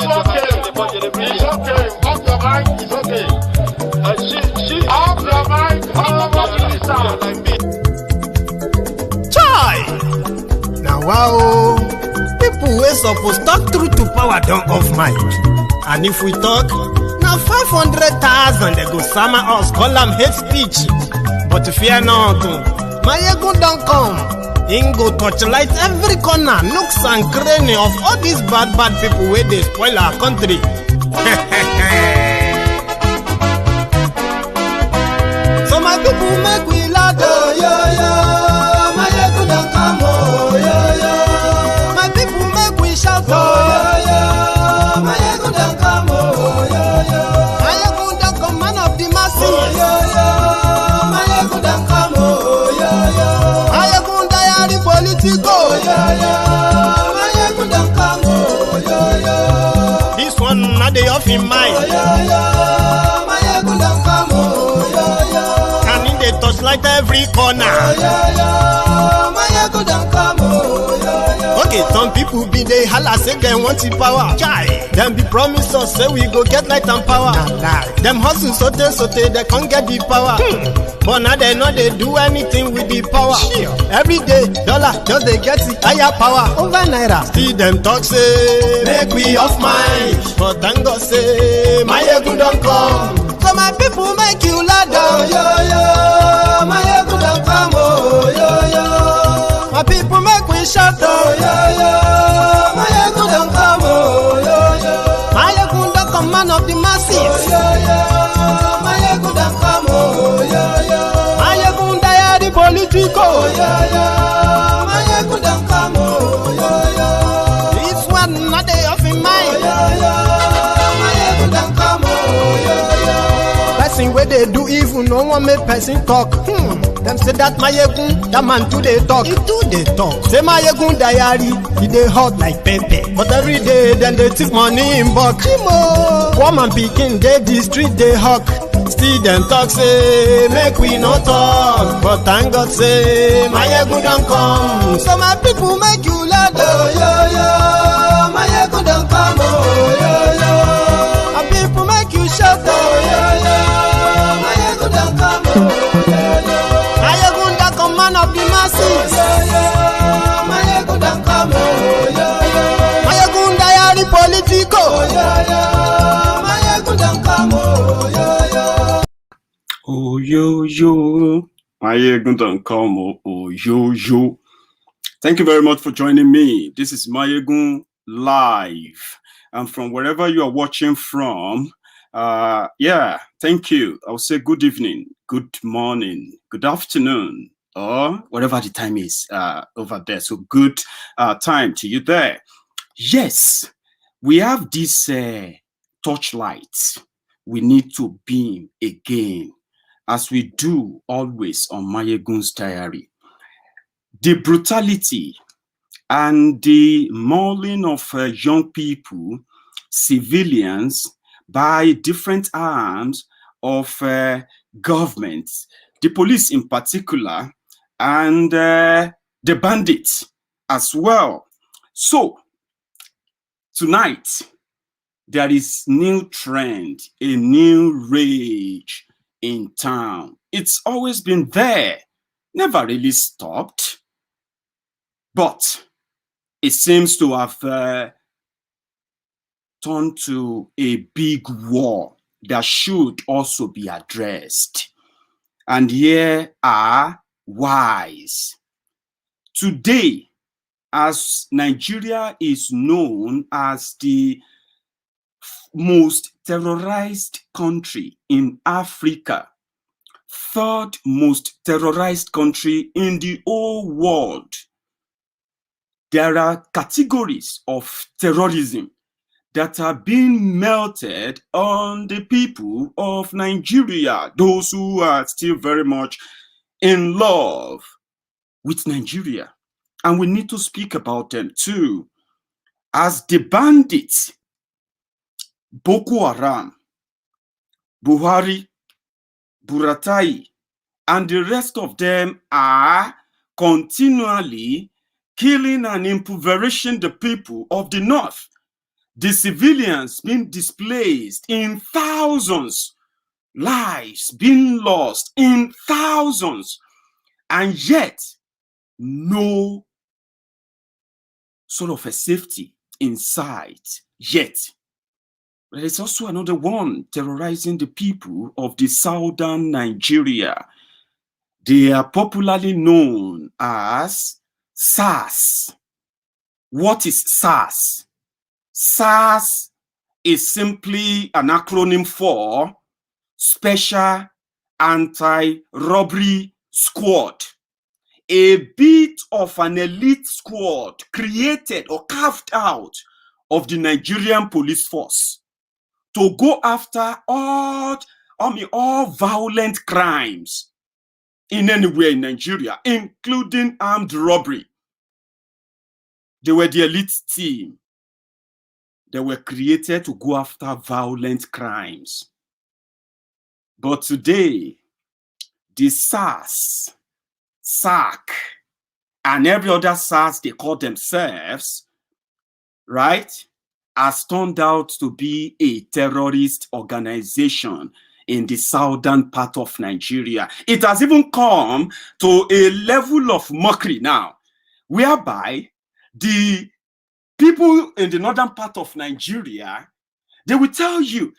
It's okay. Off your mind. It's okay. Off your mind. Chai! Now wow, people wey suppose talk truth to power don't off mic. And if we talk, now 500,000 they go summer us, call them hate speech. But fear not, Maiyegun don't come. He go torchlight every corner, nooks and cranny of all these bad people where they spoil our country. So my people make we laugh, oh, yo, yo. Maiyegun don't come, oh, yo, yo. My people make we shout, oh, yo, yo. Maiyegun don't come, oh, yo, yo. Maiyegun don't come, man of the masses, oh, yo, yo. Maiyegun don't come, oh, yo, yo. Maiyegun diary politico, oh, yo, yo. Maiyegun don't come, oh, yo, yo. This one not the off in mind, oh, yo, yo. Maiyegun don't come, oh, yo, yo. And in the touchlight every corner, oh, yo, yo. Maiyegun don't come, oh, yo, yo. Okay, some people be they holla say they want the power. Chai, them be promise us say we go get light and power. Nah. Them hustle sote they can't get the power. But now they know they do anything with the power. Every day, dollar just they get the higher power over naira. Still them talk say make we off mind. But thank God say Maiyegun don't come. So my people make you laugh, oh, yo, yo. Maiyegun don't come, oh, yo, yo. My people make we shout, oh, yo, yo. Maiyegun don't come, oh, yo, yo. Maiyegun don't come, man of the masses, oh, yo, yo. Maiyegun don't come, oh, yo, yo. Maiyegun diary politico, oh, yo, yo. Maiyegun don't come, oh, yo, yo. This one not the off in mind, oh, yo, yo. Maiyegun don't come, oh, yo, yo. Person where they do evil, no one make person talk. Them say that Maiyegun, that man too they talk. He too they talk. Say Maiyegun diary, he they hot like pepper. But every day, then they take money in bulk. Woman picking, they the street they hawk. Still them talk say, make we no talk. But thank God say, Maiyegun don't come. So my people make you laugh, oh, yo, yo. Maiyegun don't come, oh, yo, yo. My people make you shout, oh, yo, yo. Maiyegun don't come, oh, yo, yo. Maiyegun don't come, man of the masses, oh, yo, yo. Maiyegun don't come, oh, yo, yo. Maiyegun diary politico, oh, yo, yo. Maiyegun don't come, oh, yo, yo. Oh, yo, yo. Maiyegun don't come, oh, yo, yo. Thank you very much for joining me. This is Maiyegun Live. And from wherever you are watching from, yeah, thank you. I'll say good evening, good morning, good afternoon, or whatever the time is over there. So good time to you there. Yes, we have this torchlight we need to beam again, as we do always on Maiyegun's diary. The brutality and the mauling of young people, civilians, by different arms of governments, the police in particular, and the bandits as well. So tonight, there is new trend, a new rage in town. It's always been there, never really stopped, but it seems to have turned to a big war that should also be addressed. And here are whys. Today, as Nigeria is known as the most terrorized country in Africa, third most terrorized country in the whole world, there are categories of terrorism that are being melted on the people of Nigeria, those who are still very much in love with Nigeria. And we need to speak about them too. As the bandits, Boko Haram, Buhari, Buratai, and the rest of them are continually killing and impoverishing the people of the north. the civilians being displaced in thousands, lives being lost in thousands, and yet no sort of a safety in sight yet. There is also another one terrorizing the people of the southern Nigeria. They are popularly known as SARS. What is SARS? SARS is simply an acronym for Special Anti-Robbery Squad, a bit of an elite squad created or carved out of the Nigerian police force to go after all violent crimes in anywhere in Nigeria, including armed robbery. They were the elite team. They were created to go after violent crimes. But today, the SARS, SARC, and every other SARS they call themselves, right, has turned out to be a terrorist organization in the southern part of Nigeria. It has even come to a level of mockery now, whereby the people in the northern part of Nigeria, they will tell you,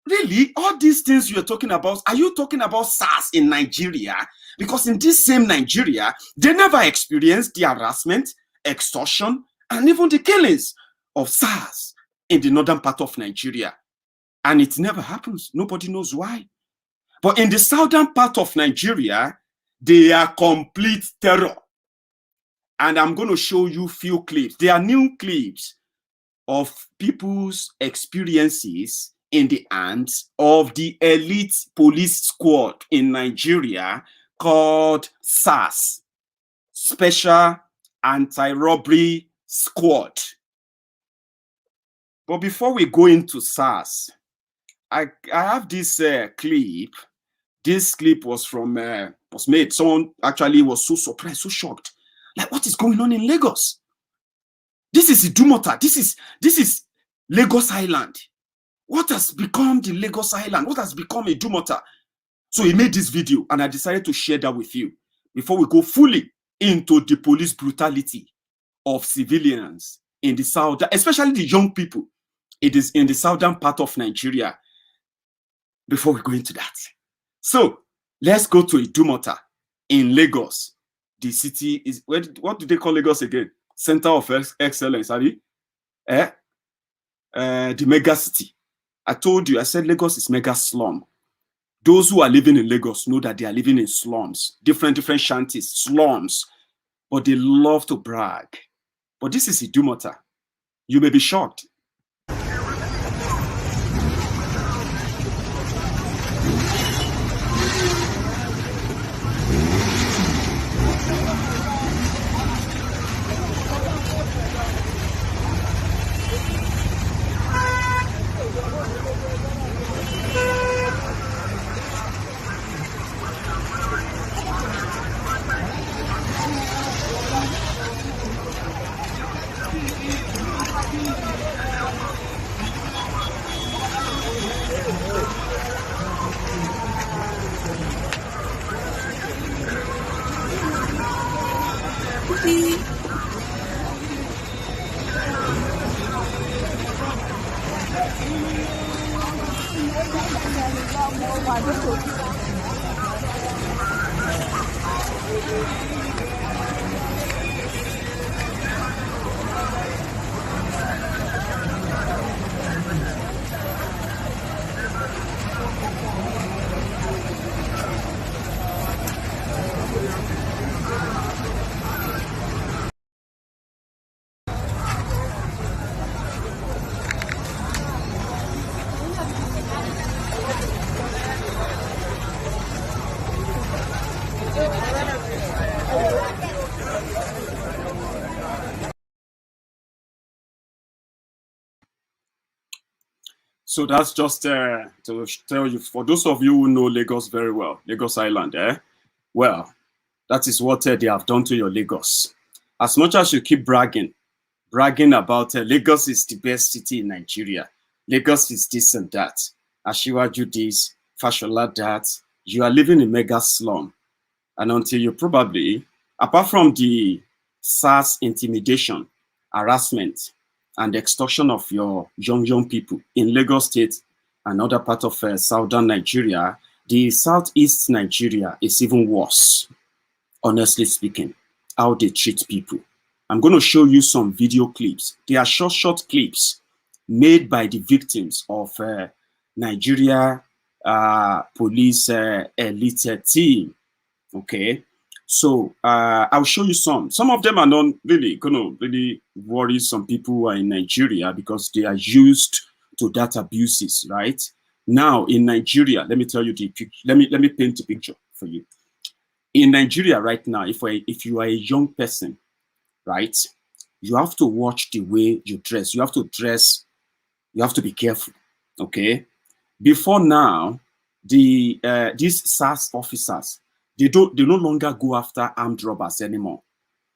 really, all these things you're talking about, are you talking about SARS in Nigeria? Because in this same Nigeria, they never experienced the harassment, extortion, and even the killings of SARS in the northern part of Nigeria. And it never happens. Nobody knows why. But in the southern part of Nigeria, they are complete terror. And I'm going to show you few clips. They are new clips of people's experiences in the hands of the elite police squad in Nigeria called SARS, Special Anti-Robbery Squad. But before we go into SARS, I have this clip. This clip was from was made. Someone actually was so surprised, so shocked. Like, what is going on in Lagos? This is Idumota. This is Lagos Island. What has become the Lagos Island? What has become Idumota? So he made this video, and I decided to share that with you before we go fully into the police brutality of civilians in the south, especially the young people. It is in the southern part of Nigeria. Before we go into that, so let's go to Idumota in Lagos. The city is, what do they call Lagos again? Center of excellence, Abi? The mega city. I told you, I said Lagos is mega slum. Those who are living in Lagos know that they are living in slums, different shanties, slums, but they love to brag. But this is Idumota. You may be shocked. So that's just to tell you, for those of you who know Lagos very well, Lagos Island, well, that is what they have done to your Lagos. As much as you keep bragging bragging about Lagos is the best city in Nigeria. Lagos is this and that. Ashiwaju this, Fashola that. You are living in mega slum. And until you probably, apart from the SARS intimidation, harassment, and extortion of your young people in Lagos State and other part of southern Nigeria, the southeast Nigeria is even worse, honestly speaking, how they treat people. I'm going to show you some video clips. They are short clips made by the victims of Nigeria police elite team. Okay, so I'll show you some. Some of them are not really going to really worry some people who are in Nigeria because they are used to that abuses, right? Now in Nigeria, let me tell you the picture. Let me paint a picture for you. In Nigeria right now, if you are a young person, right, you have to watch the way you dress. You have to dress. You have to be careful. Okay. Before now, these SARS officers, they no longer go after armed robbers anymore.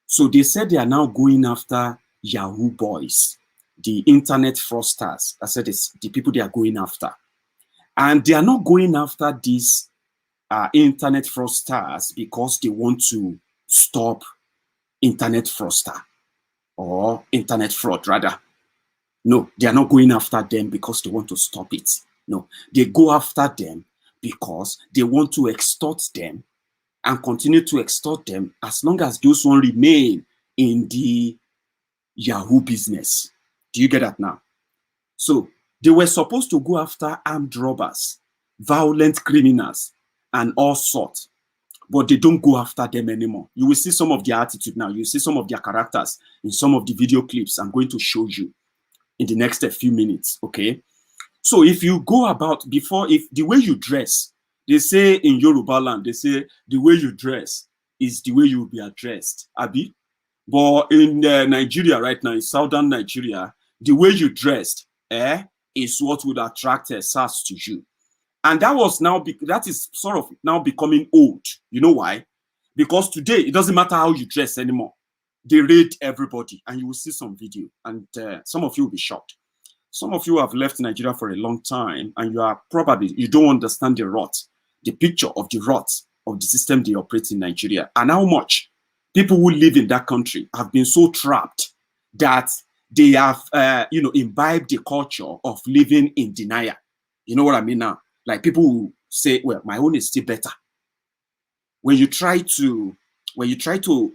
So they said they are now going after Yahoo boys, the internet fraudsters. I said it's the people they are going after. And they are not going after these internet fraudsters because they want to stop internet fraudster or internet fraud rather. No, they are not going after them because they want to stop it. No, they go after them because they want to extort them and continue to extort them as long as those one remain in the Yahoo business. Do you get that now? So they were supposed to go after armed robbers, violent criminals, and all sorts, but they don't go after them anymore. You will see some of their attitude now. You see some of their characters in some of the video clips I'm going to show you in the next few minutes, okay? So if you go about if the way you dress, they say in Yoruba land, they say the way you dress is the way you will be addressed, Abi. But in Nigeria right now, in southern Nigeria, the way you dressed is what would attract SARS to you. And that is sort of now becoming old. You know why? Because today, it doesn't matter how you dress anymore. They raid everybody, and you will see some video, and some of you will be shocked. Some of you have left Nigeria for a long time, and you don't understand the picture of the rot of the system they operate in Nigeria, and how much people who live in that country have been so trapped that they have, imbibed the culture of living in denial. You know what I mean now? Like people who say, well, my own is still better. When you try to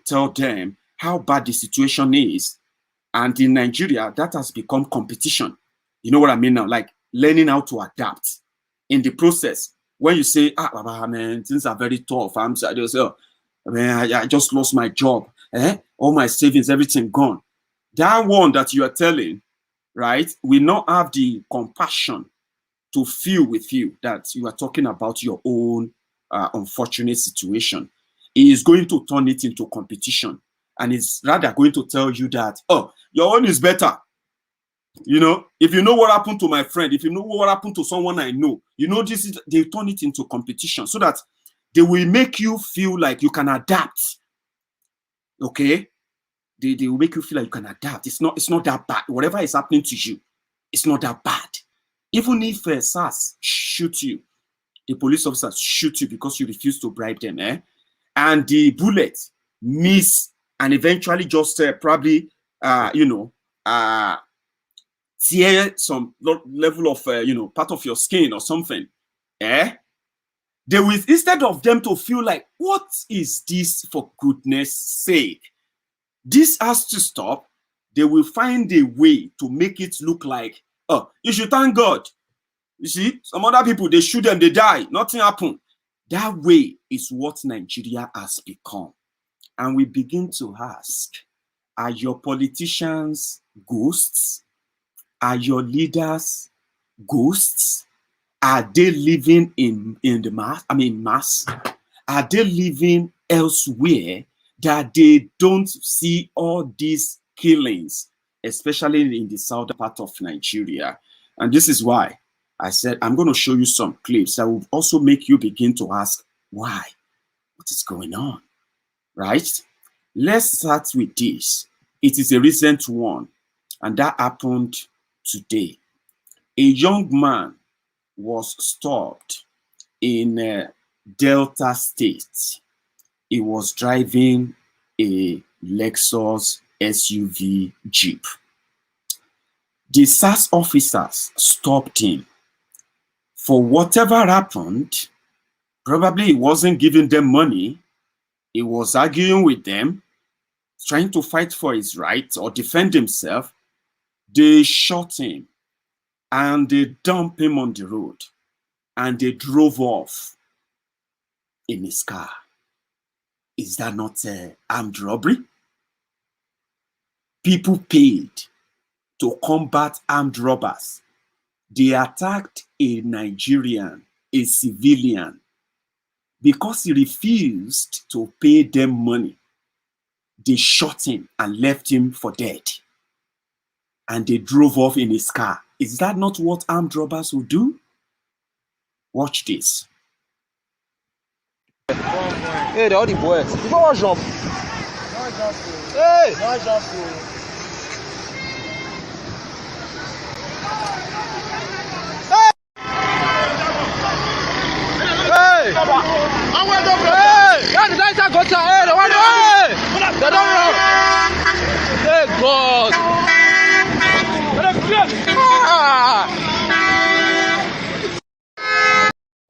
tell them how bad the situation is, and in Nigeria, that has become competition. You know what I mean now? Like learning how to adapt. In the process, when you say, man, things are very tough, I say, oh, man, I just lost my job. All my savings, everything gone. That one that you are telling, right, will not have the compassion to feel with you that you are talking about your own unfortunate situation. He is going to turn it into competition. And it's rather going to tell you that, oh, your own is better. You know, if you know what happened to my friend, if you know what happened to someone I know, they turn it into competition so that they will make you feel like you can adapt. Okay? They will make you feel like you can adapt. It's not that bad. Whatever is happening to you, it's not that bad. Even if SARS shoot you, the police officers shoot you because you refuse to bribe them, and the bullet miss and eventually just probably, tear some level of, part of your skin or something, they will, instead of them to feel like, what is this for goodness sake? This has to stop. They will find a way to make it look like, oh, you should thank God. You see, some other people, they shoot them, they die, nothing happened. That way is what Nigeria has become. And we begin to ask, are your politicians ghosts? Are your leaders ghosts? Are they living in the mass? Are they living elsewhere that they don't see all these killings, especially in the southern part of Nigeria? And this is why I said I'm going to show you some clips that will also make you begin to ask why. What is going on? Right? Let's start with this. It is a recent one, and that happened today. A young man was stopped in Delta State. He was driving a Lexus SUV Jeep. The SARS officers stopped him. For whatever happened, probably he wasn't giving them money. He was arguing with them, trying to fight for his rights or defend himself. They shot him and they dumped him on the road and they drove off in his car. Is that not armed robbery? People paid to combat armed robbers. They attacked a Nigerian, a civilian, because he refused to pay them money. They shot him and left him for dead. And they drove off in his car. Is that not what armed robbers will do? Watch this. Hey, all the boys. You go watch jump. Hey! No jump. Hey! Hey! That is inside go to hey, the one hey! They don't run. Hey God!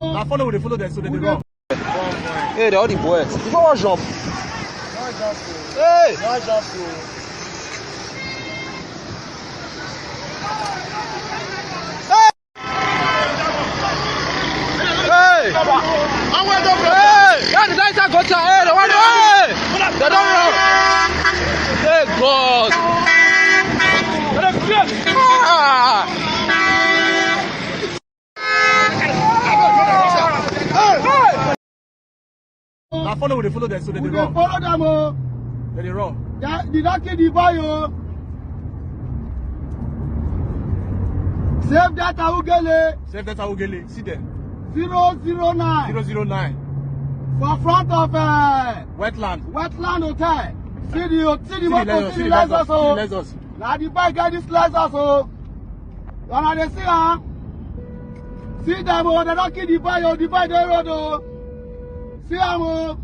I follow them so they run. Hey, all the boys. You go watch jump. Hey! No jump. Hey! Hey! That is inside go to hey, the one hey! They don't run. Hey God! I follow them so they run. Follow them, oh. They run. Did not kill the boy, oh. Save that Augele. Save that Augele. See them. 009. 009. For front of Wetland Hotel. See the motor, see the Lexus, oh. Now the bike get this Lexus, oh. When they see her, see them, oh. They don't kill the boy, oh. The boy they road, oh. See them, oh.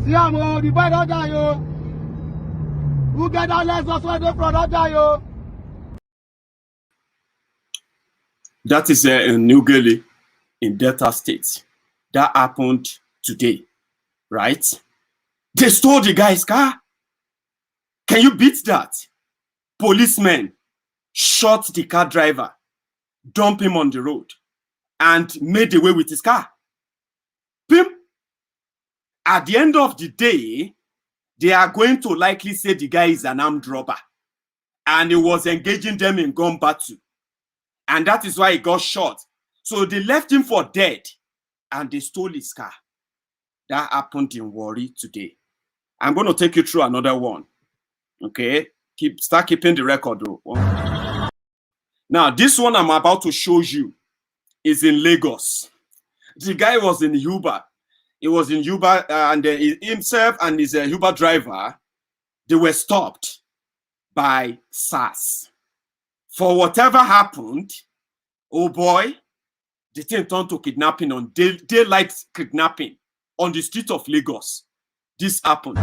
See them, oh. The boy don't die, oh. Who get that Lexus where they from don't die, oh. That is in New Delhi, in Delta State. That happened today, right? They stole the guy's car. Can you beat that? Policemen shot the car driver, dumped him on the road, and made away with his car. Pim. At the end of the day, they are going to likely say the guy is an armed robber, and he was engaging them in gun battle. And that is why he got shot. So they left him for dead and they stole his car. That happened in Warri today. I'm going to take you through another one. Okay? Start keeping the record though. Now, this one I'm about to show you is in Lagos. The guy was in Uber. He was in Uber and himself and his Uber driver, they were stopped by SARS. For whatever happened, oh boy, the thing turned to kidnapping on daylight kidnapping on the street of Lagos. This happened.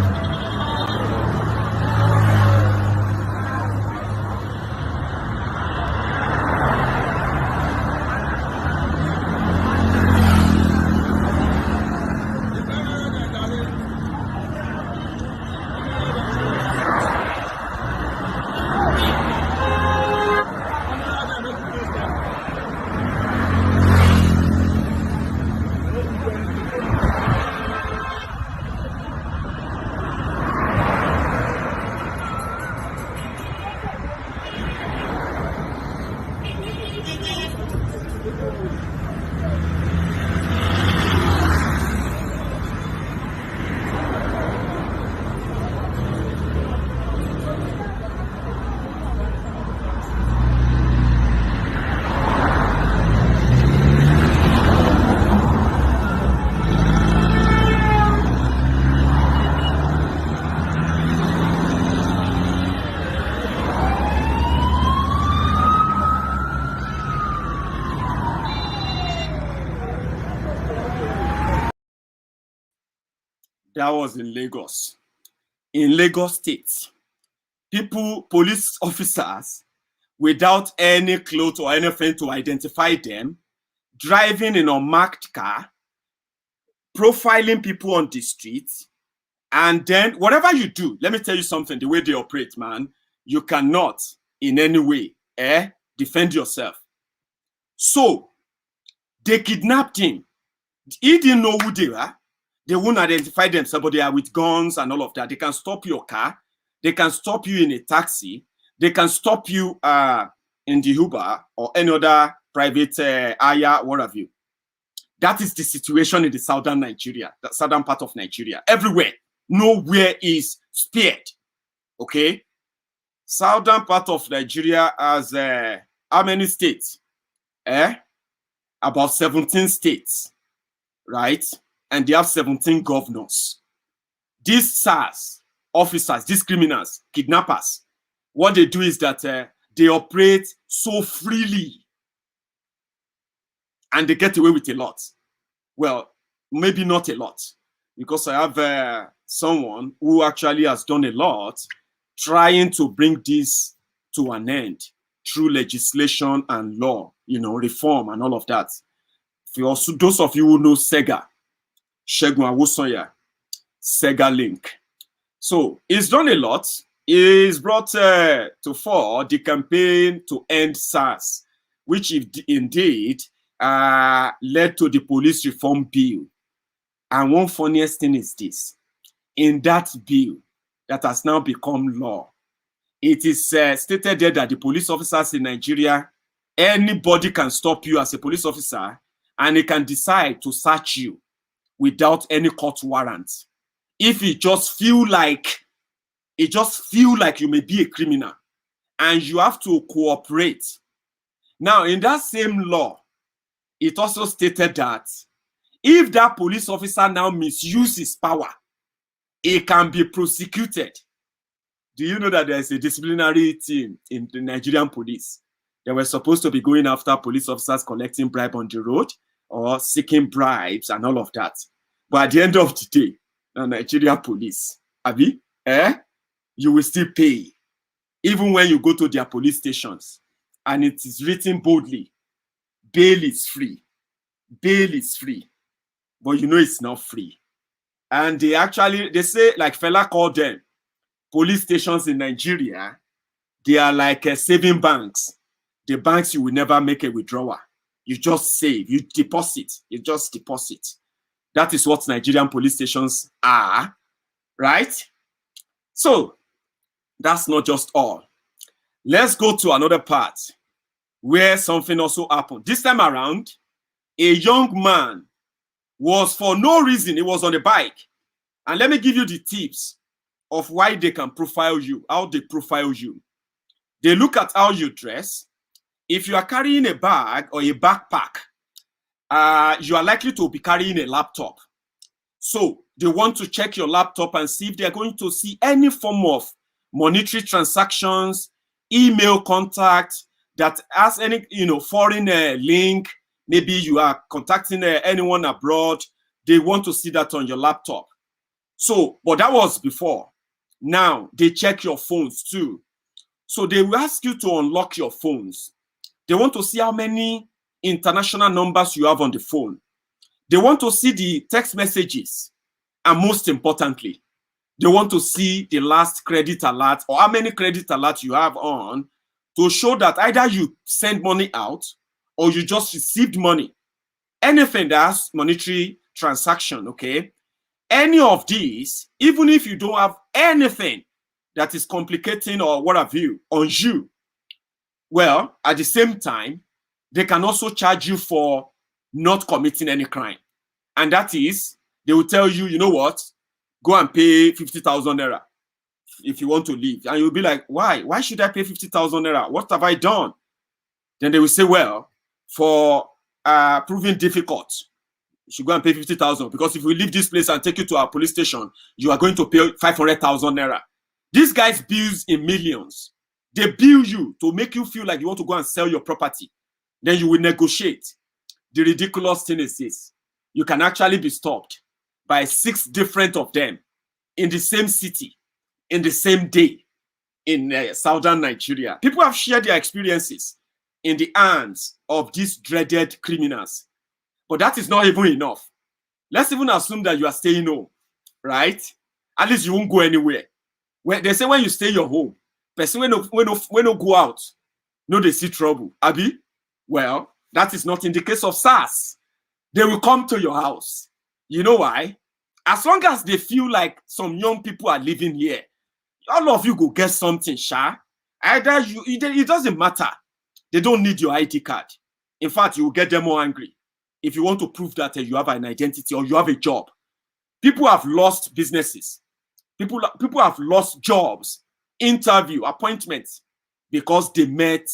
That was in Lagos. In Lagos State, police officers, without any clothes or anything to identify them, driving in a unmarked car, profiling people on the street, and then whatever you do, let me tell you something, the way they operate, man, you cannot in any way defend yourself. So they kidnapped him. He didn't know who they were. They wouldn't identify themselves, but they are with guns and all of that. They can stop your car. They can stop you in a taxi. They can stop you in the Uber or any other private area, what have you. That is the situation in the southern Nigeria, the southern part of Nigeria. Everywhere, nowhere is spared. Okay? Southern part of Nigeria has how many states? About 17 states, right? And they have 17 governors. These SARS officers, these criminals, kidnappers, what they do is that they operate so freely and they get away with a lot. Well, maybe not a lot, because I have someone who actually has done a lot trying to bring this to an end through legislation and law, you know, reform and all of that. For also those of you who know Sega, Segun Awosonya, Sega Link. So he's done a lot. He's brought to fore the campaign to end SARS, which indeed led to the police reform bill. And one funniest thing is this. In that bill that has now become law, it is stated there that the police officers in Nigeria, anybody can stop you as a police officer and he can decide to search you without any court warrant. If you just feel like you may be a criminal and you have to cooperate. Now, in that same law, it also stated that if that police officer now misuses power, he can be prosecuted. Do you know that there is a disciplinary team in the Nigerian police? They were supposed to be going after police officers collecting bribe on the road or seeking bribes and all of that. But at the end of the day, the Nigerian police, Abi, you will still pay. Even when you go to their police stations and it is written boldly, bail is free. Bail is free. But you know it's not free. And they say, like fella called them, police stations in Nigeria, they are like saving banks. The banks you will never make a withdrawal. You just save, you deposit, you just deposit. That is what Nigerian police stations are, right? So, that's not just all. Let's go to another part where something also happened. This time around, a young man was, for no reason, he was on a bike. And let me give you the tips of why they can profile you, how they profile you. They look at how you dress. If you are carrying a bag or a backpack, you are likely to be carrying a laptop. So they want to check your laptop and see if they are going to see any form of monetary transactions, email contact that has any, foreign link. Maybe you are contacting anyone abroad. They want to see that on your laptop. So, but that was before. Now they check your phones too. So they will ask you to unlock your phones. They want to see how many international numbers you have on the phone. They want to see the text messages. And most importantly, they want to see the last credit alert or how many credit alerts you have on to show that either you send money out or you just received money. Anything that has monetary transaction, okay? Any of these, even if you don't have anything that is complicating or what have you on you, well, at the same time, they can also charge you for not committing any crime. And that is, they will tell you, you know what? Go and pay 50,000 naira if you want to leave. And you'll be like, why? Why should I pay 50,000 naira? What have I done? Then they will say, well, for proving difficult, you should go and pay 50,000 because if we leave this place and take you to our police station, you are going to pay 500,000 naira. These guys bills in millions. They bill you to make you feel like you want to go and sell your property. Then you will negotiate. The ridiculous thing is this. You can actually be stopped by 6 different of them in the same city, in the same day in southern Nigeria. People have shared their experiences in the hands of these dreaded criminals. But that is not even enough. Let's even assume that you are staying home, right? At least you won't go anywhere. When they say when you stay your home, person when no go out, no they see trouble. Abi? Well, that is not in the case of SARS. They will come to your house. You know why? As long as they feel like some young people are living here, all of you go get something, sha. Either you, it doesn't matter. They don't need your ID card. In fact, you will get them more angry if you want to prove that you have an identity or you have a job. People have lost businesses. People have lost jobs, interview, appointments, because they met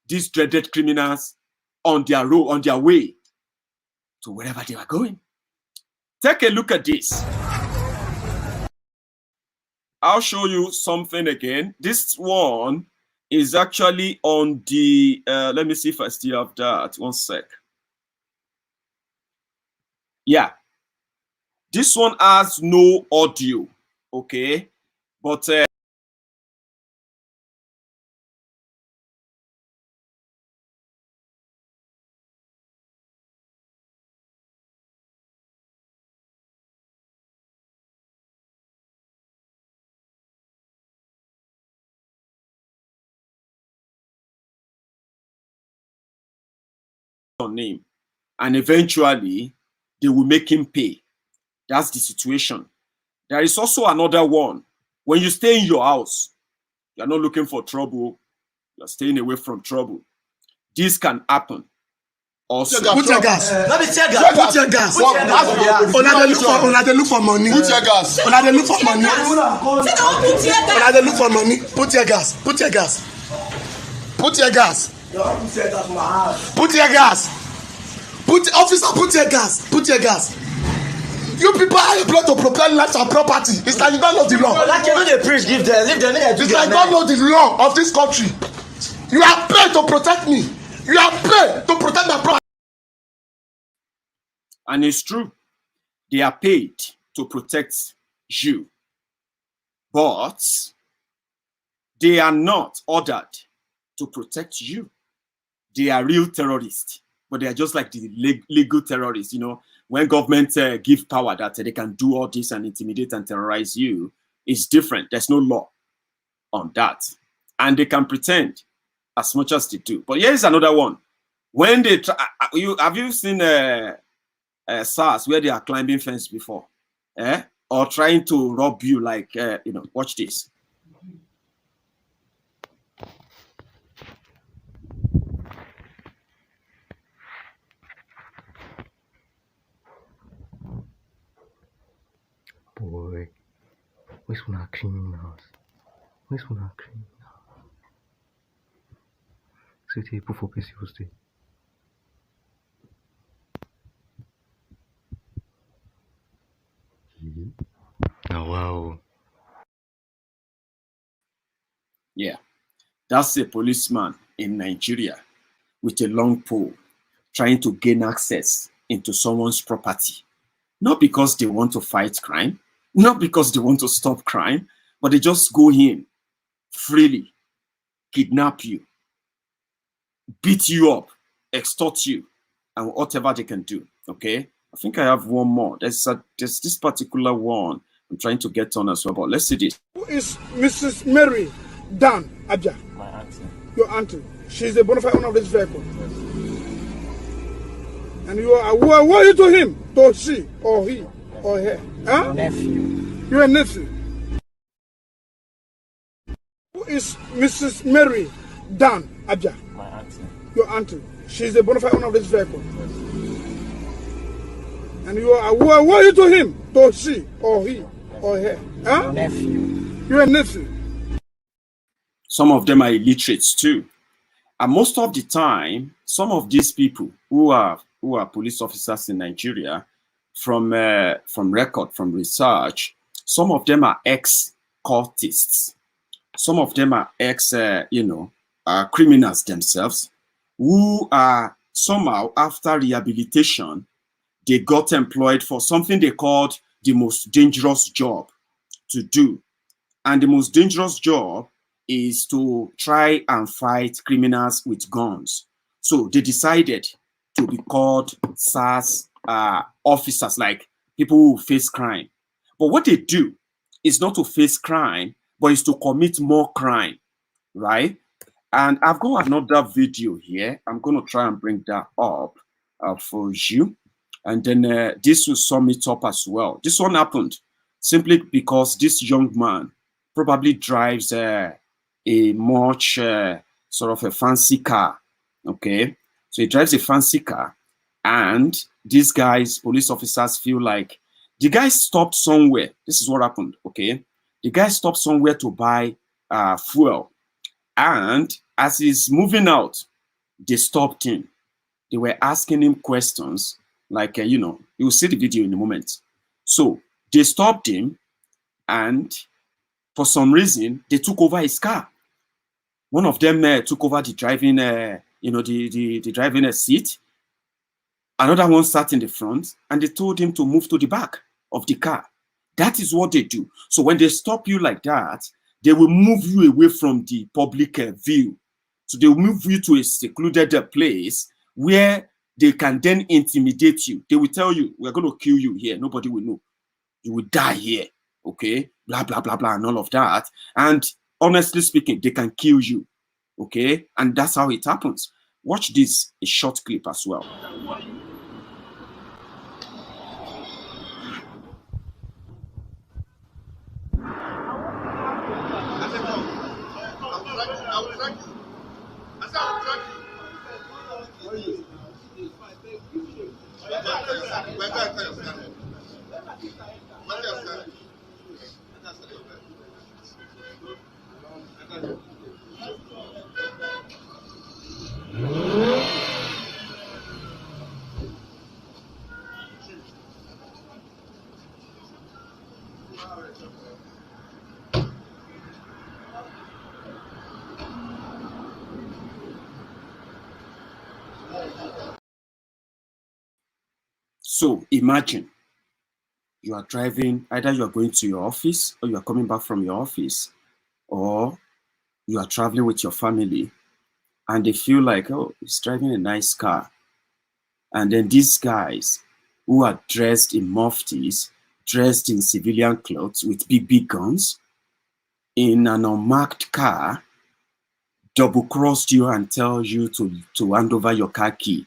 these dreaded criminals on their road, on their way to wherever they were going. Take a look at this. I'll show you something again. This one is actually on the, let me see if I still have that. One sec. Yeah. This one has no audio, okay? But name, and eventually they will make him pay. That's the situation. There is also another one. When you stay in your house, you're not looking for trouble, you're staying away from trouble. This can happen. Also, put your gas. Let me tear gas. Put your gas. Una dey look for money. Put your gas. Una dey look for money. Una dey look for money. Put your gas. Put your gas. Put your gas. Put your gas. Officer, put your gas. Put your gas. You people are employed to protect lives and property. It's like you don't know the law. Like you know the priest give them, leave them. It's like you don't know the law of this country. You are paid to protect me. You are paid to protect my property. and it's true, they are paid to protect you, but they are not ordered to protect you. They are real terrorists, but they are just like the legal terrorists. You know, when government give power that they can do all this and intimidate and terrorize you, it's different. There's no law on that, and they can pretend as much as they do. But here's another one. When they try, have you seen SARS where they are climbing fence before, or trying to rob you? Like you know, watch this. Boy, where's one criminals? Where's one criminals? C'était pour faut passer aussi. Oh wow. Yeah, that's a policeman in Nigeria with a long pole trying to gain access into someone's property. Not because they want to fight crime, not because they want to stop crime, but they just go in freely, kidnap you, beat you up, extort you, and whatever they can do. Okay, I think I have one more. There's this particular one I'm trying to get on as well, but let's see this. Who is Mrs. Mary Dan Abia? My auntie. Your auntie. She's the bona fide owner of this vehicle. And you are, who are you to him? To she, or he, or her? Huh? Nephew. You're a nephew. Who is Mrs. Mary Dan Abia? My auntie. Your auntie. She's the bona fide owner of this vehicle. And you are, who are you to him? To she, or he, or her? Huh? Nephew. You're a nephew. Some of them are illiterates too. And most of the time, some of these people who are police officers in Nigeria, from record, from research, some of them are ex-cultists. Some of them are criminals themselves, who are somehow, after rehabilitation, they got employed for something they called the most dangerous job to do. And the most dangerous job is to try and fight criminals with guns. So they decided to be called SARS officers, like people who face crime. But what they do is not to face crime, but is to commit more crime, right? And I've got another video here. I'm going to try and bring that up for you. And then this will sum it up as well. This one happened simply because this young man probably drives a much sort of a fancy car, okay? So he drives a fancy car, and these guys, police officers, feel like the guy stopped somewhere. This is what happened, okay? The guy stopped somewhere to buy fuel, and as he's moving out, they stopped him. They were asking him questions, like, you know, you'll see the video in a moment. So they stopped him, and for some reason, they took over his car. One of them took over the driving, you know, the driving seat. Another one sat in the front, and they told him to move to the back of the car. That is what they do. So when they stop you like that, they will move you away from the public view. So they will move you to a secluded place where they can then intimidate you. They will tell you, we're going to kill you here. Nobody will know. You will die here. Okay? Blah, blah, blah, blah, and all of that. And honestly speaking, they can kill you. Okay? And that's how it happens. Watch this, a short clip as well. So imagine you are driving, either you are going to your office or you are coming back from your office, or you are traveling with your family, and they feel like, oh, he's driving a nice car. And then these guys who are dressed in muftis, dressed in civilian clothes with big, big guns, in an unmarked car, double-crossed you and tell you to hand over your car key.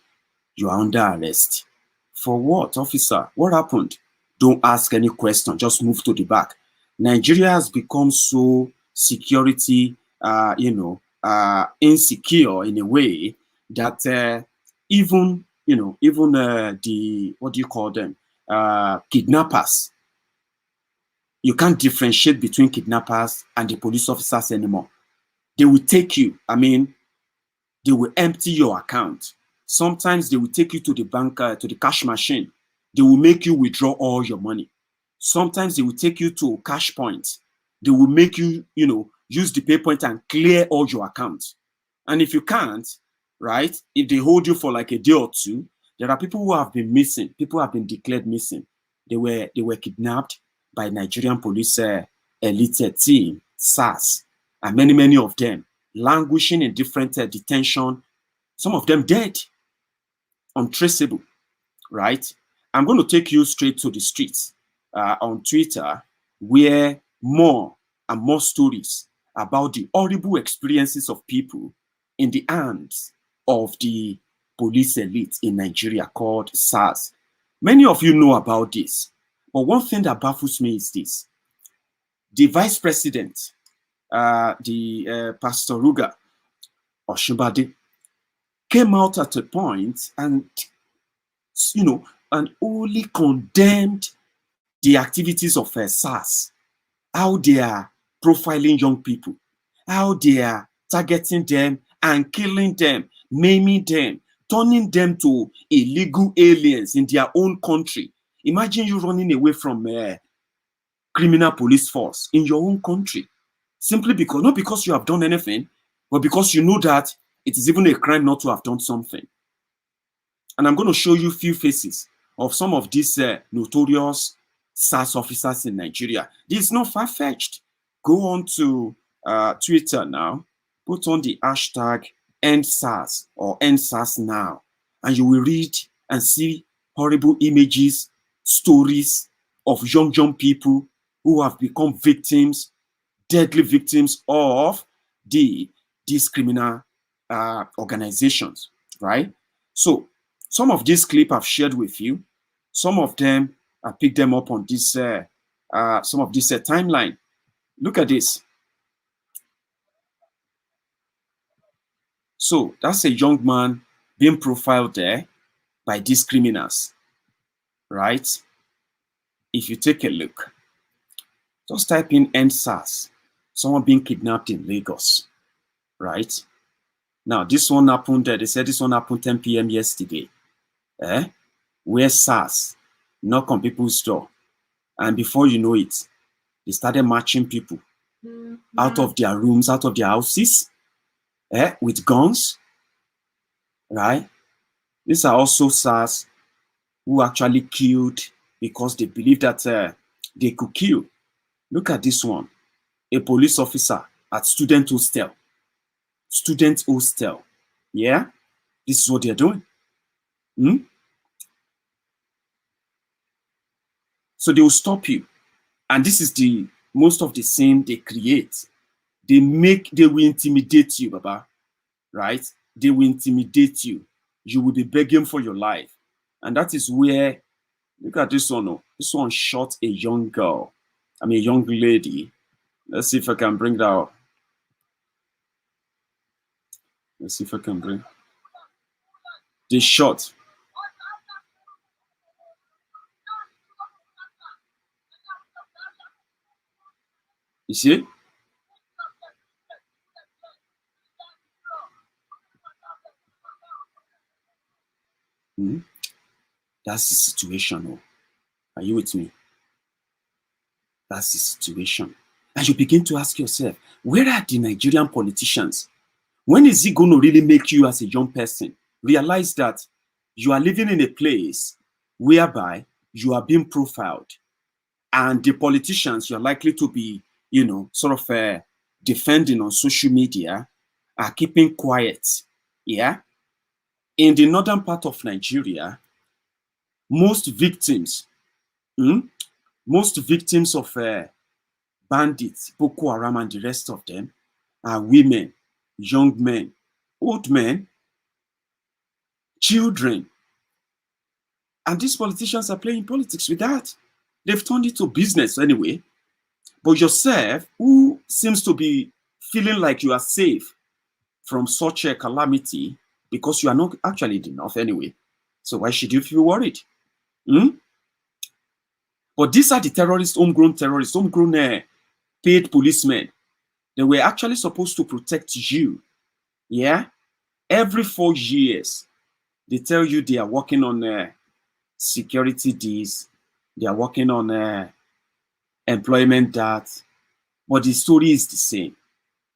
You are under arrest. For what, officer? What happened? Don't ask any question. Just move to the back. Nigeria has become so security, insecure in a way that even the, what do you call them? Kidnappers. You can't differentiate between kidnappers and the police officers anymore. They will take you. I mean, they will empty your account. Sometimes they will take you to the bank, to the cash machine. They will make you withdraw all your money. Sometimes they will take you to cash points. They will make you, use the pay point and clear all your accounts. And if you can't, right, if they hold you for like a day or two, there are people who have been missing. People have been declared missing. They were kidnapped by Nigerian police elite team, SARS, and many of them languishing in different detention. Some of them dead. Untraceable, right? I'm going to take you straight to the streets on Twitter, where more and more stories about the horrible experiences of people in the hands of the police elite in Nigeria called SARS. Many of you know about this, but one thing that baffles me is this. The vice president, Pastor Ruga Oshibade, came out at a point and, and only condemned the activities of SARS, how they are profiling young people, how they are targeting them and killing them, maiming them, turning them to illegal aliens in their own country. Imagine you running away from a criminal police force in your own country, simply because, not because you have done anything, but because you know that it is even a crime not to have done something. And I'm going to show you a few faces of some of these notorious SARS officers in Nigeria. This is not far-fetched. Go on to Twitter now, put on the hashtag EndSARS or EndSARS now, and you will read and see horrible images, stories of young people who have become victims, deadly victims of these criminal organizations, right? So some of these clips I've shared with you. Some of them I picked them up on this some of this timeline. Look at this. So that's a young man being profiled there by these criminals, right? If you take a look, just type in EndSARS, someone being kidnapped in Lagos, right? Now, this one happened, they said this one happened 10 p.m. yesterday, where SARS knock on people's door. And before you know it, they started marching people out of their rooms, out of their houses, with guns, right? These are also SARS who actually killed because they believed that they could kill. Look at this one, a police officer at student hostel. Student hostel, yeah? This is what they're doing. So they will stop you. And this is the most of the scene they create. They will intimidate you, Baba, right? They will intimidate you. You will be begging for your life. And that is where, look at this one. Oh, this one shot a young girl. I mean, a young lady. Let's see if I can bring that up. Let's see if I can bring. They shot. You see? That's the situation. Oh. Are you with me? That's the situation. And you begin to ask yourself, where are the Nigerian politicians? When is it going to really make you as a young person realize that you are living in a place whereby you are being profiled and the politicians you're likely to be, sort of defending on social media are keeping quiet, yeah? In the northern part of Nigeria, most victims of bandits, Boko Haram and the rest of them are women, young men, old men, children. And these politicians are playing politics with that. They've turned it to business anyway. But yourself, who seems to be feeling like you are safe from such a calamity because you are not actually enough anyway. So why should you feel worried? But these are the terrorists, homegrown paid policemen. They were actually supposed to protect you. Yeah? Every 4 years, they tell you they are working on security deals. They are working on employment that. But the story is the same,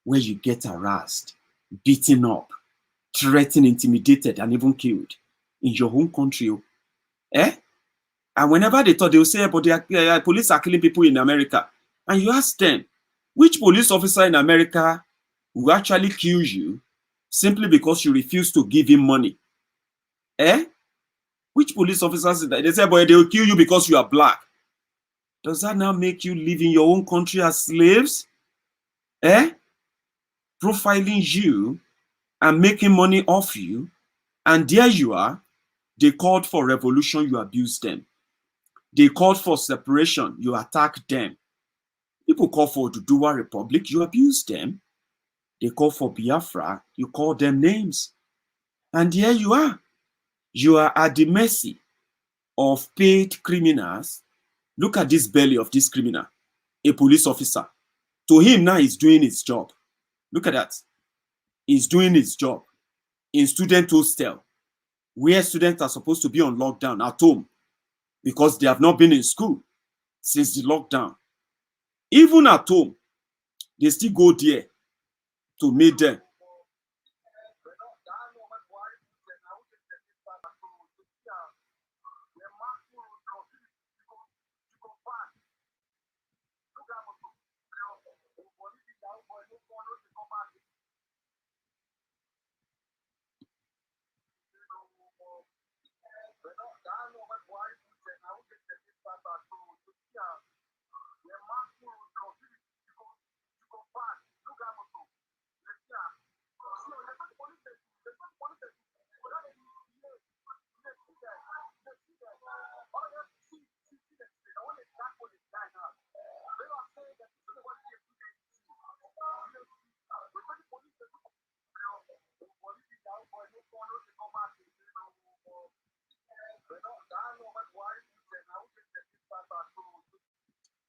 where you get harassed, beaten up, threatened, intimidated, and even killed in your home country. And whenever they thought, they will say, but the police are killing people in America. And you ask them, which police officer in America will actually kill you simply because you refuse to give him money? Which police officers? They say, but they will kill you because you are black. Does that now make you live in your own country as slaves? Profiling you and making money off you. And there you are. They called for revolution, you abused them. They called for separation, you attacked them. People call for Oduduwa Republic, you abuse them. They call for Biafra, you call them names. And here you are. You are at the mercy of paid criminals. Look at this belly of this criminal, a police officer. To him now, he's doing his job. Look at that. He's doing his job in student hostel, where students are supposed to be on lockdown at home because they have not been in school since the lockdown. Even at home, they still go there to meet them.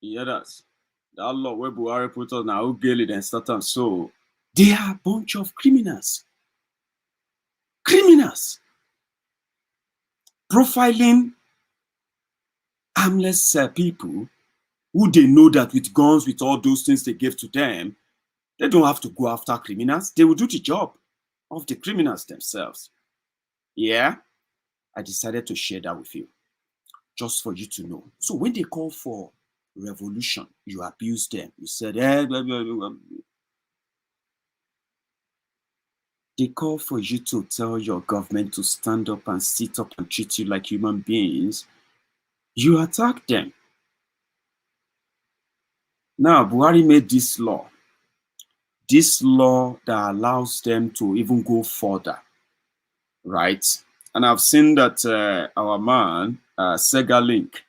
Yeah, that's that law where Buhari put us now, Ugele and Satan. So they are a bunch of criminals. Criminals. Profiling harmless people who they know that with guns, with all those things they gave to them, they don't have to go after criminals. They will do the job of the criminals themselves. Yeah, I decided to share that with you, just for you to know. So when they call for revolution, you abuse them. You said, blah, blah, blah. They call for you to tell your government to stand up and sit up and treat you like human beings. You attack them. Now, Buhari made this law that allows them to even go further, right? And I've seen that our man, Sega Link,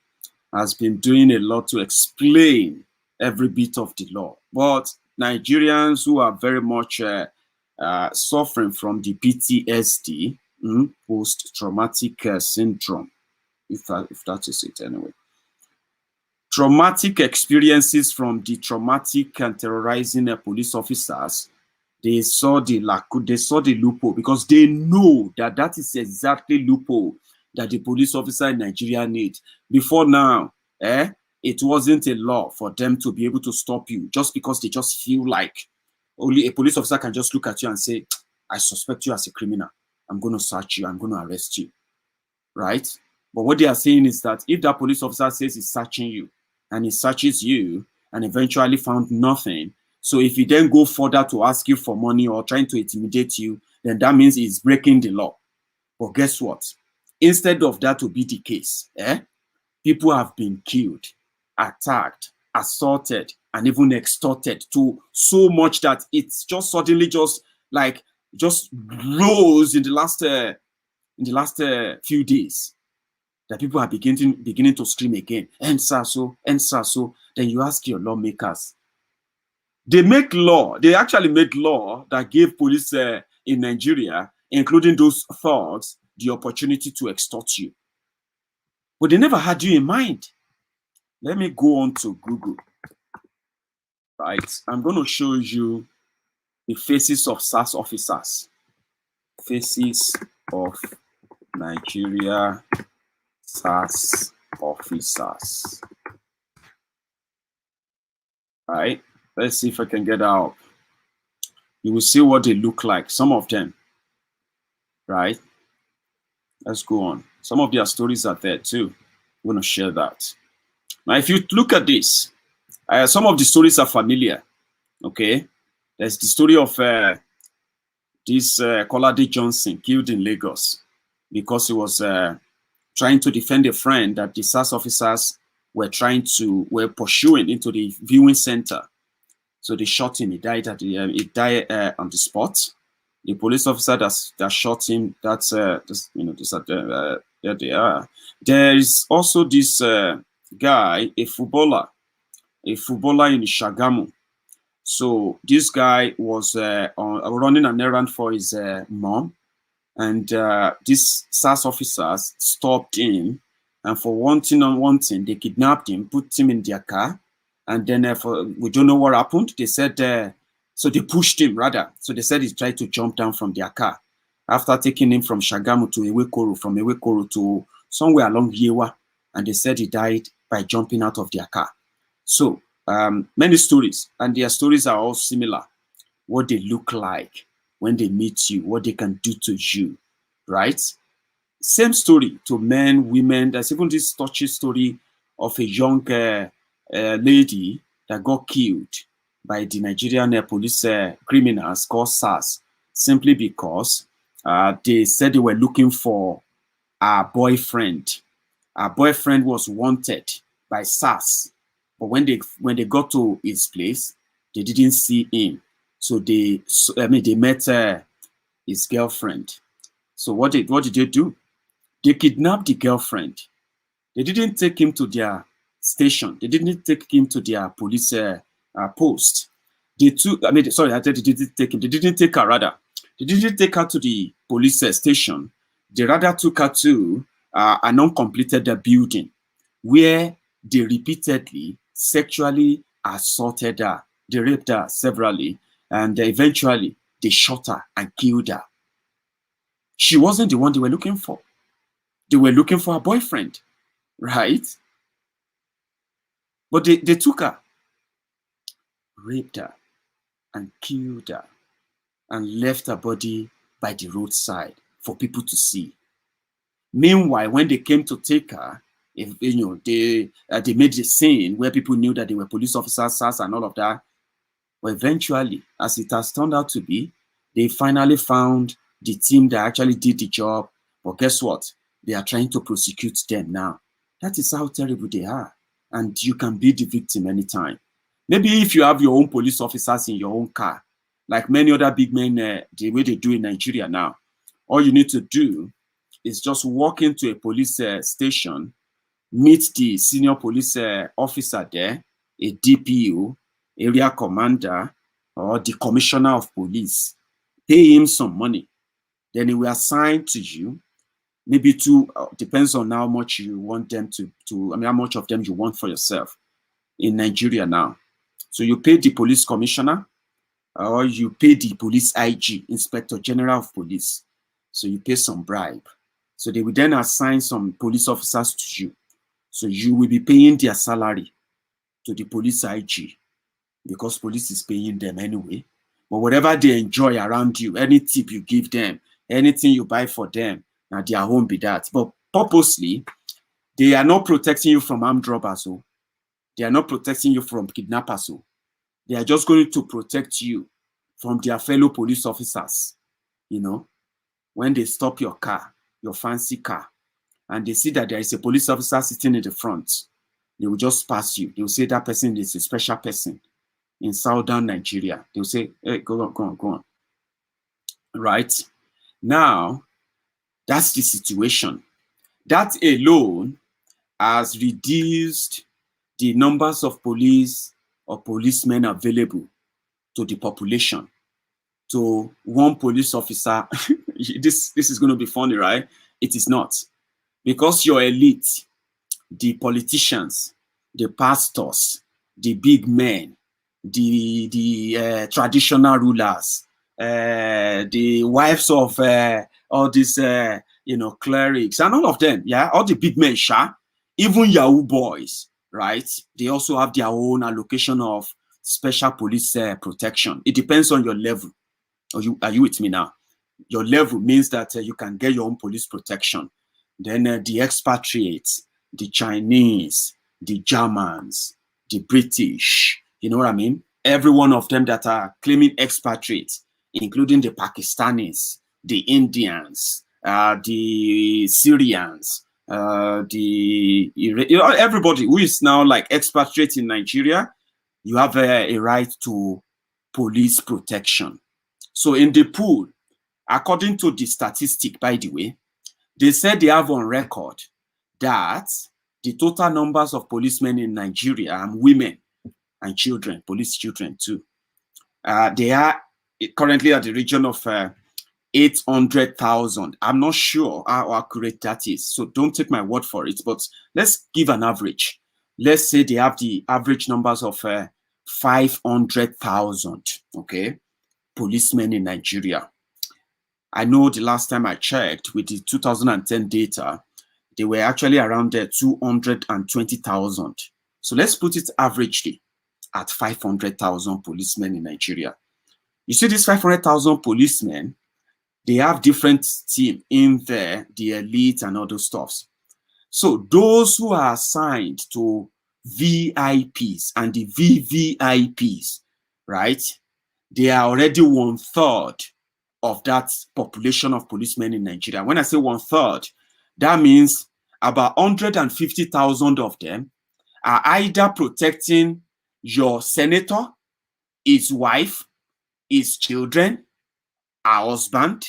has been doing a lot to explain every bit of the law. But Nigerians who are very much suffering from the PTSD, post-traumatic syndrome, if that is it anyway. Traumatic experiences from the traumatic and terrorizing police officers, they saw the loophole, because they know that is exactly loophole that the police officer in Nigeria needs. Before now, it wasn't a law for them to be able to stop you just because they just feel like only a police officer can just look at you and say, I suspect you as a criminal. I'm going to search you. I'm going to arrest you. Right? But what they are saying is that if that police officer says he's searching you and he searches you and eventually found nothing, so if he then go further to ask you for money or trying to intimidate you, then that means he's breaking the law. But guess what? Instead of that to be the case, people have been killed, attacked, assaulted, and even extorted to so much that it's just suddenly just rose in the last few days, that people are beginning to scream again, EndSARS, EndSARS. Then you ask your lawmakers. They actually made law that gave police in Nigeria, including those thugs, the opportunity to extort you. But they never had you in mind. Let me go on to Google. Right, I'm going to show you the faces of SARS officers. Faces of Nigeria SARS officers. All right, let's see if I can get out. You will see what they look like, some of them. Right, let's go on. Some of their stories are there too. I'm going to share that. Now, if you look at this, some of the stories are familiar. Okay, there's the story of this Kolade Johnson killed in Lagos because he was trying to defend a friend that the SARS officers were pursuing into the viewing center. So they shot him. He died on the spot. The police officer that shot him, there they are. There is also this guy, a footballer in Shagamu. So this guy was running an errand for his mom, and these SARS officers stopped him, and for one thing, they kidnapped him, put him in their car, and then we don't know what happened. They said, so they pushed him rather. So they said he tried to jump down from their car after taking him from Shagamu to Ewekoro, from Ewekoro to somewhere along Yewa, and they said he died by jumping out of their car. So many stories, and their stories are all similar. What they look like when they meet you, what they can do to you, right? Same story to men, women. There's even this touchy story of a young lady that got killed by the Nigerian police criminals called SARS, simply because they said they were looking for her boyfriend. Her boyfriend was wanted by SARS, but when they got to his place, they didn't see him. So they met his girlfriend. So what did they do? They kidnapped the girlfriend. They didn't take him to their station. They didn't take him to their police post. They took. I didn't take him. They didn't take her rather. They didn't take her to the police station. They rather took her to an uncompleted building where they repeatedly sexually assaulted her. They raped her severally, and eventually they shot her and killed her. She wasn't the one they were looking for. They were looking for her boyfriend, right? But they took her, raped her, and killed her, and left her body by the roadside for people to see. Meanwhile, when they came to take her, they made the scene where people knew that they were police officers, SARS, and all of that. But eventually, as it has turned out to be, they finally found the team that actually did the job. But guess what? They are trying to prosecute them now. That is how terrible they are. And you can be the victim anytime. Maybe if you have your own police officers in your own car, like many other big men, the way they do in Nigeria now, all you need to do is just walk into a police station, meet the senior police officer there, a DPO, area commander, or the commissioner of police. Pay him some money. Then he will assign to you, maybe two, depends on how much you want them how much of them you want for yourself in Nigeria now. So you pay the police commissioner, or you pay the police IG, Inspector General of Police. So you pay some bribe. So they will then assign some police officers to you. So you will be paying their salary to the police IG, because police is paying them anyway. But whatever they enjoy around you, any tip you give them, anything you buy for them, now their home be that. But purposely, they are not protecting you from armed robbers. So they are not protecting you from kidnappers. So they are just going to protect you from their fellow police officers. You know, when they stop your car, your fancy car, and they see that there is a police officer sitting in the front, they will just pass you. They will say that person is a special person in southern Nigeria. They will say, hey, go on. Right? Now, that's the situation. That alone has reduced the numbers of police or policemen available to the population. To one police officer, this is going to be funny, right? It is not. Because your elite, the politicians, the pastors, the big men, the traditional rulers, the wives of all these, clerics, and all of them, yeah, all the big men, even Yahoo boys, right? They also have their own allocation of special police protection. It depends on your level. Are you with me now? Your level means that you can get your own police protection. Then the expatriates, the Chinese, the Germans, the British, you know what I mean? Every one of them that are claiming expatriates, including the Pakistanis, the Indians, the Syrians, everybody who is now like expatriate in Nigeria, you have a right to police protection. So in the pool, according to the statistic, by the way, they said they have on record that the total numbers of policemen in Nigeria, and women and children, police children too, they are currently at the region of 800,000. I'm not sure how accurate that is, so don't take my word for it, but let's give an average. Let's say they have the average numbers of 500,000, okay, policemen in Nigeria. I know the last time I checked with the 2010 data, they were actually around 220,000. So let's put it averagely at 500,000 policemen in Nigeria. You see, these 500,000 policemen, they have different teams in there, the elite and other stuffs. So those who are assigned to VIPs and the VVIPs, right? They are already 1/3 of that population of policemen in Nigeria. When I say 1/3, That means about 150,000 of them are either protecting your senator, his wife, his children, our husband,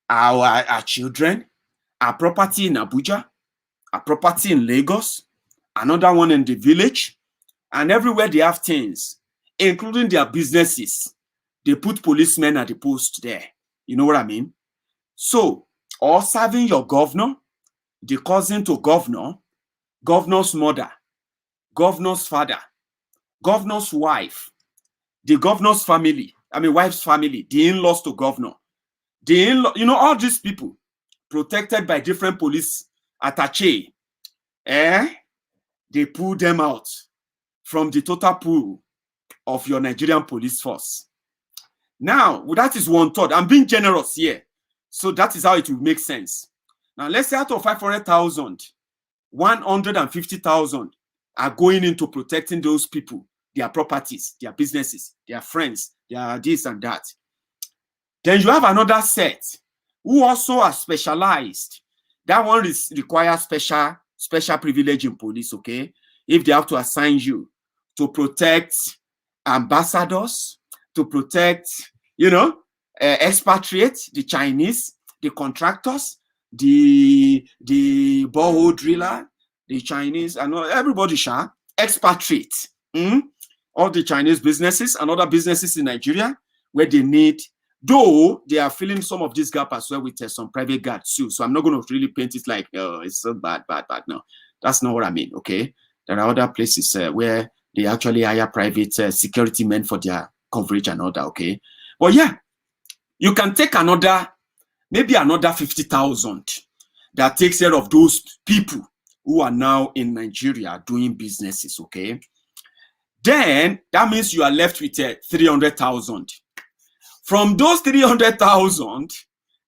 our children, our property in Abuja, our property in Lagos, another one in the village, and everywhere they have things, including their businesses, they put policemen at the post there. You know what I mean? So, or serving your governor, the cousin to governor, governor's mother, governor's father, governor's wife, the governor's family, wife's family, the in-laws to governor, the in-law, all these people protected by different police attaché, they pull them out from the total pool of your Nigerian police force. Now, that is 1/3. I'm being generous here. So that is how it will make sense. Now, let's say out of 500,000, 150,000 are going into protecting those people, their properties, their businesses, their friends, their this and that. Then you have another set who also are specialized. That one requires special privilege in police, okay? If they have to assign you to protect ambassadors, to protect, expatriates, the Chinese, the contractors, the borehole driller, the Chinese, and everybody, expatriates. All the Chinese businesses and other businesses in Nigeria where they need, though they are filling some of this gap as well with some private guards too. So I'm not going to really paint it like, oh, it's so bad. No, that's not what I mean, okay? There are other places where they actually hire private security men for their coverage and all that, okay? But yeah, you can take maybe another 50,000 that takes care of those people who are now in Nigeria doing businesses, okay? Then that means you are left with 300,000. From those 300,000,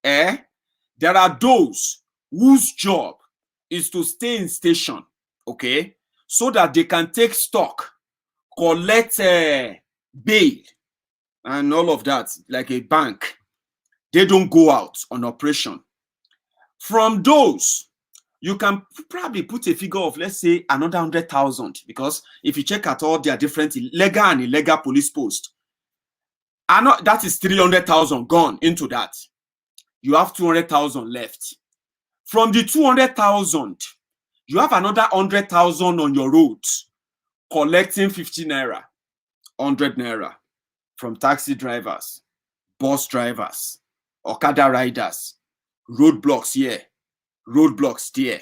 there are those whose job is to stay in station, okay, so that they can take stock, collect bail, and all of that, like a bank. They don't go out on operation. From those, you can probably put a figure of, let's say, another 100,000, because if you check at all their different legal and illegal police posts, that is 300,000 gone into that. You have 200,000 left. From the 200,000, you have another 100,000 on your roads, collecting 50 naira, 100 naira from taxi drivers, bus drivers, Okada riders, roadblocks here, roadblocks there,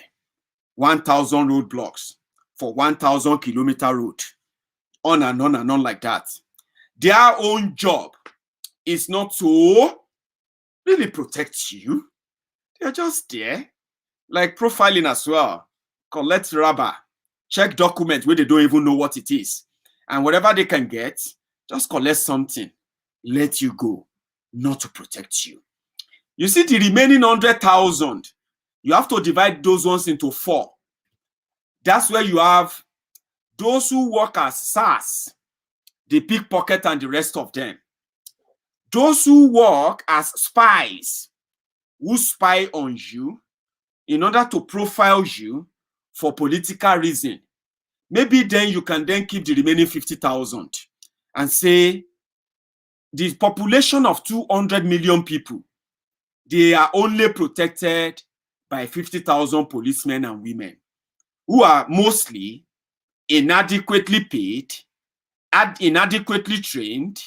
1,000 roadblocks for 1,000 kilometer road, on and on and on like that. Their own job is not to really protect you. They're just there, like profiling as well. Collect rubber, check documents where they don't even know what it is. And whatever they can get, just collect something, let you go, not to protect you. You see the remaining 100,000, you have to divide those ones into 4. That's where you have those who work as SARS, the pickpocket and the rest of them. Those who work as spies, who spy on you in order to profile you for political reason. Maybe then you can then keep the remaining 50,000 and say the population of 200 million people, they are only protected by 50,000 policemen and women who are mostly inadequately paid, inadequately trained,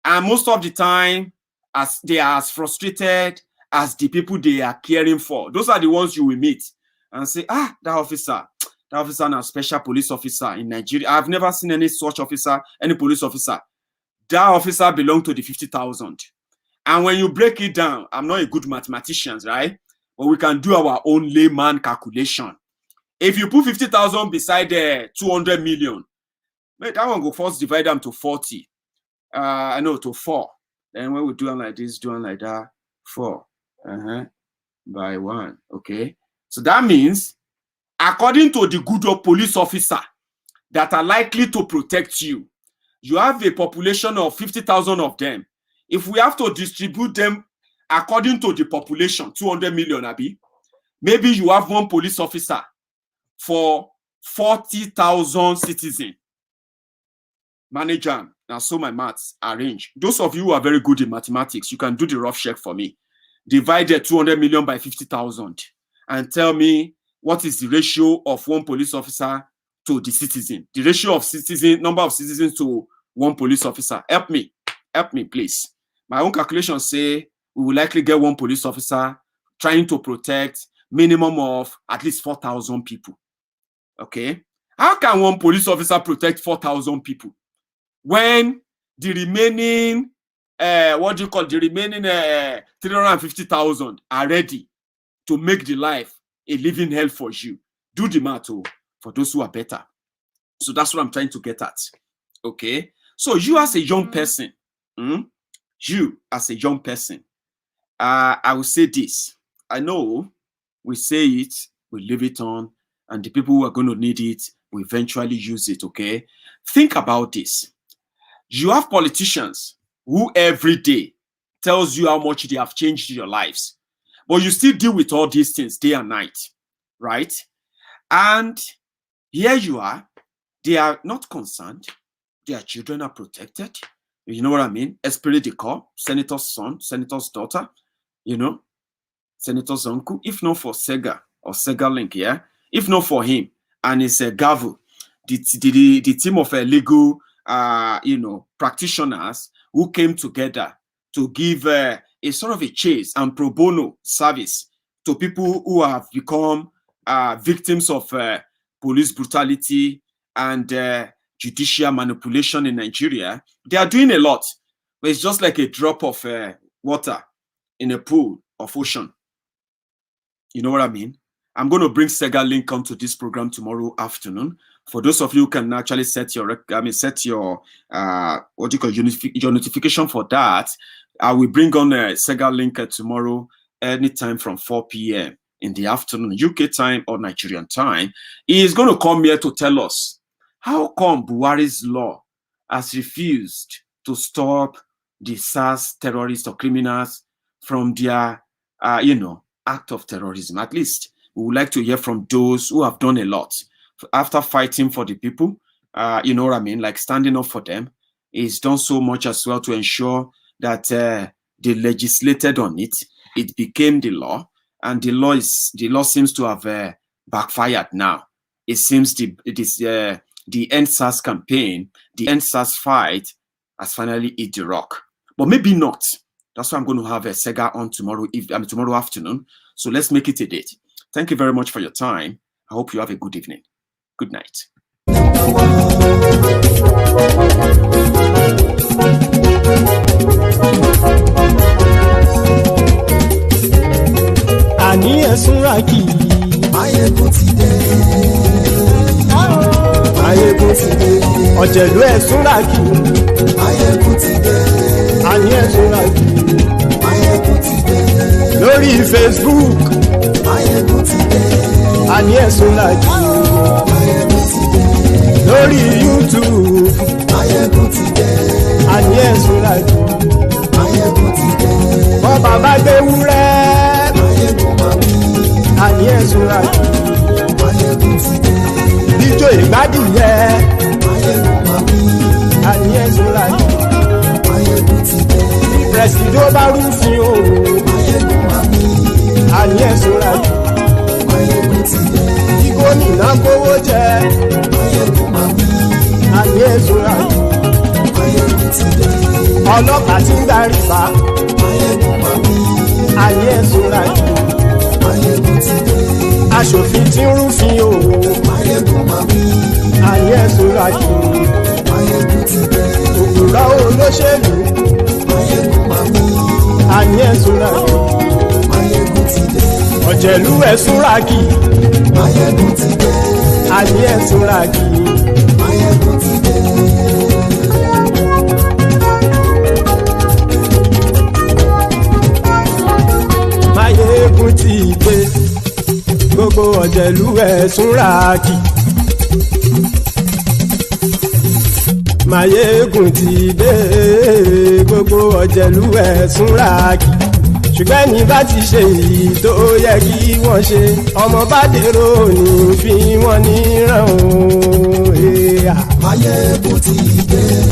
and most of the time as they are as frustrated as the people they are caring for. Those are the ones you will meet and say, that officer now special police officer in Nigeria. I've never seen any such officer, any police officer. That officer belongs to the 50,000. And when you break it down, I'm not a good mathematician, right? But we can do our own layman calculation. If you put 50,000 beside the 200 million, that one go first divide them to 40. To 4. Then when we do them like this, do them like that, 4. By 1. Okay. So that means, according to the good of police officer that are likely to protect you, you have a population of 50,000 of them. If we have to distribute them according to the population, 200 million, Abi, maybe you have one police officer for 40,000 citizens. Manage them. Now, so my maths arrange. Those of you who are very good in mathematics, you can do the rough check for me. Divide the 200 million by 50,000 and tell me what is the ratio of one police officer to the citizen. The ratio of number of citizens to one police officer. Help me, please. My own calculations say we will likely get one police officer trying to protect minimum of at least 4,000 people. Okay? How can one police officer protect 4,000 people when the remaining, the remaining 350,000 are ready to make the life a living hell for you? Do the math for those who are better. So that's what I'm trying to get at. Okay? So you as a young person, I will say this. I know we say it, we leave it on, and the people who are going to need it will eventually use it, okay? Think about this. You have politicians who every day tells you how much they have changed your lives, but you still deal with all these things day and night, right? And here you are, they are not concerned, their children are protected. You know what I mean? Esprit de corps, senator's son, senator's daughter, you know, senator's uncle. If not for Sega or Sega Link, yeah, if not for him and his gavel, the team of legal, practitioners who came together to give a sort of a chase and pro bono service to people who have become victims of police brutality and judicial manipulation in Nigeria. They are doing a lot, but it's just like a drop of water in a pool of ocean. You know what I mean? I'm going to bring Sega Link onto this program tomorrow afternoon. For those of you who can actually set your your notification for that, I will bring on Sega Link tomorrow anytime from 4 p.m. in the afternoon, UK time or Nigerian time. He is going to come here to tell us how come Buhari's law has refused to stop the SARS terrorists or criminals from their, act of terrorism. At least we would like to hear from those who have done a lot after fighting for the people. You know what I mean? Like standing up for them. He's done so much as well to ensure that they legislated on it. It became the law, and the law seems to have backfired now. It seems the EndSARS campaign, the EndSARS fight has finally hit the rock. But maybe not. That's why I'm going to have a Sega on tomorrow afternoon. So let's make it a date. Thank you very much for your time. I hope you have a good evening. Good night. Ani esunraki Maiyegun ti dé. Maiyegun ti dé. Ọ̀jẹ̀lú esunraki Maiyegun ti dé. Ani esunraki Maiyegun ti dé. Lórí Facebook Maiyegun ti dé. Ani esunraki Maiyegun ti dé. Lórí YouTube Maiyegun ti dé. Ani esunraki Maiyegun ti dé. Bọ́ba bá gbé wúrẹ́ Ani esunraki Maiyegun ti dé. Ijó ìgbádìyẹ Ani esunraki Maiyegun ti dé. Presido bá rúfin o Ani esunraki Maiyegun ti dé. Gómìnà kówó jẹ Ani esunraki Maiyegun ti dé. Ọlọ́pàá tí ń gba rìbá Ani esunraki Maiyegun ti dé. Aṣòfin tí ń rúfin o Ani esunraki Maiyegun ti dé. Òpùrọ́ olóṣèlú Ani esunraki Maiyegun ti dé. Ọ̀jẹ̀lú esunraki Maiyegun ti dé. Ani esunraki Maiyegun ti dé. Maiyegun ti dé. Gbogbo ọ̀jẹ̀lú esunraki. Maiyegun ti dé. Gbogbo ọ̀jẹ̀lú esunraki. ṣùgbọ́n ní bá ti ṣe èyí tó yẹ kí wọ́n ṣe ọmọ bá dèrò ní fi wọ́n níran o. Maiyegun ti dé.